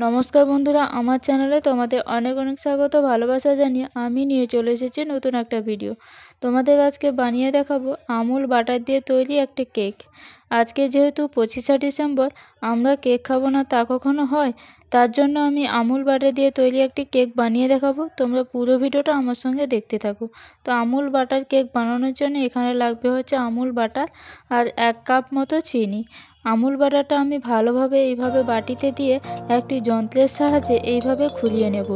নমস্কার বন্ধুরা, আমার চ্যানেলে তোমাদের অনেক অনেক স্বাগত ভালোবাসা জানিয়ে আমি নিয়ে চলে এসেছি নতুন একটা ভিডিও। তোমাদের আজকে বানিয়ে দেখাবো আমুল বাটার দিয়ে তৈরি একটা কেক। আজকে যেহেতু 25শে ডিসেম্বর, আমরা কেক খাবো না তা কখনো হয়? তার জন্য আমি আমুল বাটার দিয়ে তৈরি একটি কেক বানিয়ে দেখাবো। তোমরা পুরো ভিডিওটা আমার সঙ্গে দেখতে থাকো। তো আমুল বাটার কেক বানানোর জন্য এখানে লাগবে হচ্ছে আমুল বাটার আর 1 কাপ মতো চিনি। আমুল বাটারটা আমি ভালোভাবে এইভাবে বাটিতে দিয়ে একটি যন্ত্রের সাহায্যে এইভাবে ঘুরিয়ে নেব,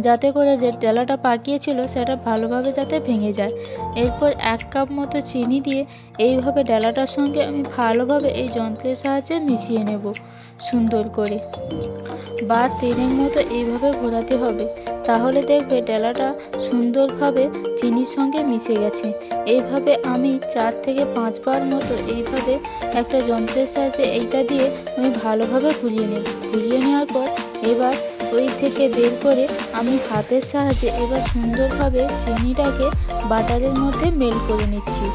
যাতে করে যে ডেলাটা পাকিয়েছিল সেটা ভালোভাবে যাতে ভেঙে যায়। এরপর 1 কাপ মতো চিনি দিয়ে এইভাবে ডেলাটার সঙ্গে আমি ভালোভাবে এই যন্ত্রের সাহায্যে মিশিয়ে নেব সুন্দর করে। বার 3 মতো এইভাবে ঘোরাতে হবে, তাহলে দেখবে ডেলাটা সুন্দরভাবে চিনির সঙ্গে মিশে গেছে। এইভাবে আমি 4 থেকে 5 বার মতো এইভাবে একটা যন্ত্রের সাহায্যে এইটা দিয়ে আমি ভালোভাবে ঘুরিয়ে নেব। ঘুরিয়ে নেওয়ার পর এবার ওই থেকে বের করে আমি হাতের সাহায্যে এবার সুন্দরভাবে চিনিটাকে বাটারের মধ্যে মেল্ট করে নিচ্ছি।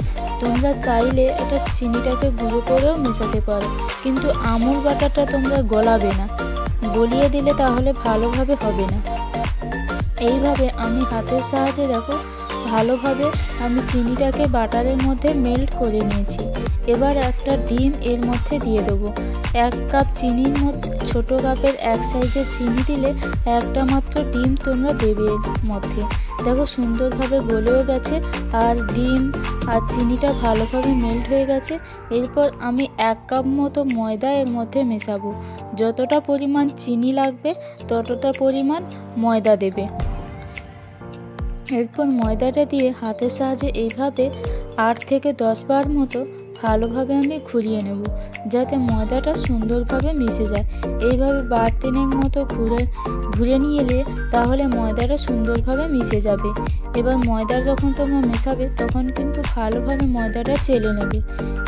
তোমরা চাইলে এটা চিনিটাকে গুঁড়ো করেও মেশাতে পারো, কিন্তু আমুল বাটারটা তোমরা গলাবে না, গলিয়ে দিলে তাহলে ভালোভাবে হবে না। এইভাবে আমি হাতের সাহায্যে দেখো ভালোভাবে আমি চিনিটাকে বাটারের মধ্যে মেল্ট করে নিয়েছি। এবার একটা ডিম এর মধ্যে দিয়ে দেবো। 1 কাপ চিনির মধ্যে ছোটো কাপের 1 সাইজের চিনি দিলে একটা মাত্র ডিম তোমরা দেবে এর মধ্যে। দেখো সুন্দরভাবে গলেও গেছে আর ডিম আর চিনিটা ভালোভাবে মেল্ট হয়ে গেছে। এরপর আমি 1 কাপ মতো ময়দা এর মধ্যে মেশাবো। যতটা পরিমাণ চিনি লাগবে ততটা পরিমাণ ময়দা দেবে। এরপর ময়দাটা দিয়ে হাতের সাহায্যে এইভাবে 8 থেকে 10 বার মতো ভালোভাবে আমি ঘুরিয়ে নেব, যাতে ময়দাটা সুন্দরভাবে মিশে যায়। এইভাবে বার 3 মতো ঘুরে নিয়ে তাহলে ময়দাটা সুন্দরভাবে মিশে যাবে। এবার ময়দা যখন তোমরা মেশাবে তখন কিন্তু ভালোভাবে ময়দাটা চেলে নেবে।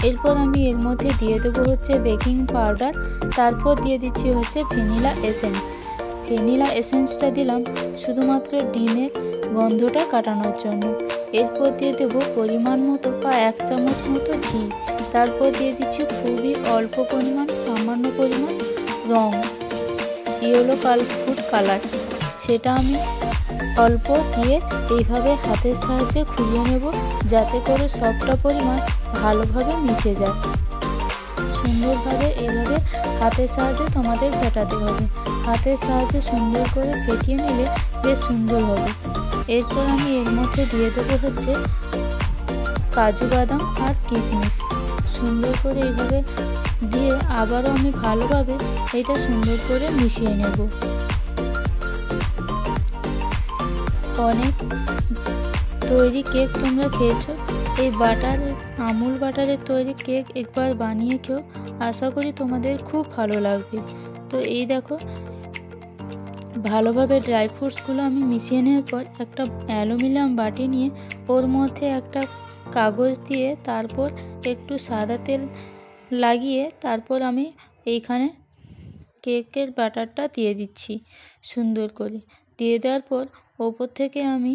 এরপর আমি এর মধ্যে দিয়ে দেবো হচ্ছে বেকিং পাউডার, তারপর দিয়ে দিচ্ছি হচ্ছে ভ্যানিলা এসেন্স। ভ্যানিলা এসেন্সটা দিলাম শুধুমাত্র ডিমের গন্ধটা কাটানোর জন্য। এরপর দিয়ে দেবো পরিমাণ মতো বা 1 চামচ মতো ঘি। তারপর দিয়ে দিচ্ছি খুবই অল্প পরিমাণ সামান্য পরিমাণ রং, ইয়েলো ফুড কালার, সেটা আমি অল্প দিয়ে এইভাবে হাতের সাহায্যে ঘুরিয়ে নেব, যাতে করে সবটা পরিমাণ ভালোভাবে মিশে যায়। সুন্দরভাবে এইভাবে হাতের সাহায্যে তোমাদের ফেটাতে হবে। হাতের সাহায্যে সুন্দর করে ফেটিয়ে নিলে বেশ সুন্দর হবে। এরপর আমি এর মধ্যে দিয়ে দেবো হচ্ছে কাজু বাদাম আর কিশমিশ। সুন্দর করে এইভাবে দিয়ে আবারও আমি ভালোভাবে এটা সুন্দর করে মিশিয়ে নেব। অনেক তৈরি কেক তোমরা খেয়েছো, এই আমুল বাটারের তৈরি কেক একবার বানিয়ে খেও, আশা করি তোমাদের খুব ভালো লাগবে। তো এই দেখো ভালোভাবে ড্রাই ফ্রুটসগুলো আমি মিশিয়ে নেওয়ার পর একটা অ্যালুমিনিয়াম বাটি নিয়ে ওর মধ্যে একটা কাগজ দিয়ে তারপর একটু সাদা তেল লাগিয়ে তারপর আমি এইখানে কেকের বাটারটা দিয়ে দিচ্ছি। সুন্দর করে দিয়ে দেওয়ার পর ওপর থেকে আমি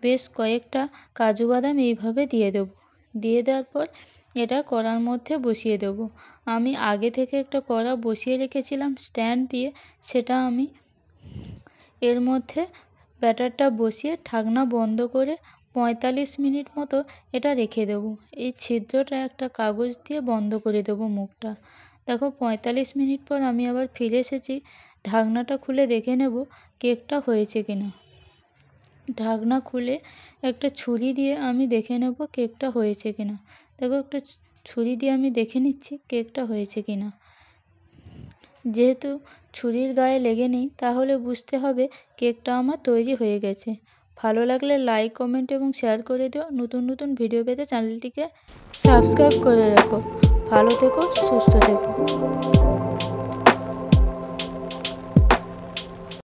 বেশ কয়েকটা কাজু বাদাম এইভাবে দিয়ে দেবো। দিয়ে দেওয়ার পর এটা কড়ার মধ্যে বসিয়ে দেবো। আমি আগে থেকে একটা কড়া বসিয়ে রেখেছিলাম স্ট্যান্ড দিয়ে, সেটা আমি এর মধ্যে ব্যাটারটা বসিয়ে ঢাকনা বন্ধ করে 45 মিনিট মতো এটা রেখে দেবো। এই ছিদ্রটা একটা কাগজ দিয়ে বন্ধ করে দেবো মুখটা। দেখো 45 মিনিট পর আমি আবার ফিরে এসেছি। ঢাকনাটা খুলে দেখে নেব কেকটা হয়েছে কিনা। ঢাকনা খুলে একটা ছুরি দিয়ে আমি দেখে নেব কেকটা হয়েছে কিনা। দেখো একটা ছুরি দিয়ে আমি দেখে নিচ্ছি কেকটা হয়েছে কিনা। যেহেতু ছুরির গায়ে লেগে নেই তাহলে বুঝতে হবে কেকটা আমার তৈরি হয়ে গেছে। ভালো লাগলে লাইক, কমেন্ট এবং শেয়ার করে দিও। নতুন নতুন ভিডিও পেতে চ্যানেলটিকে সাবস্ক্রাইব করে রাখো। ভালো থেকো, সুস্থ থেকো।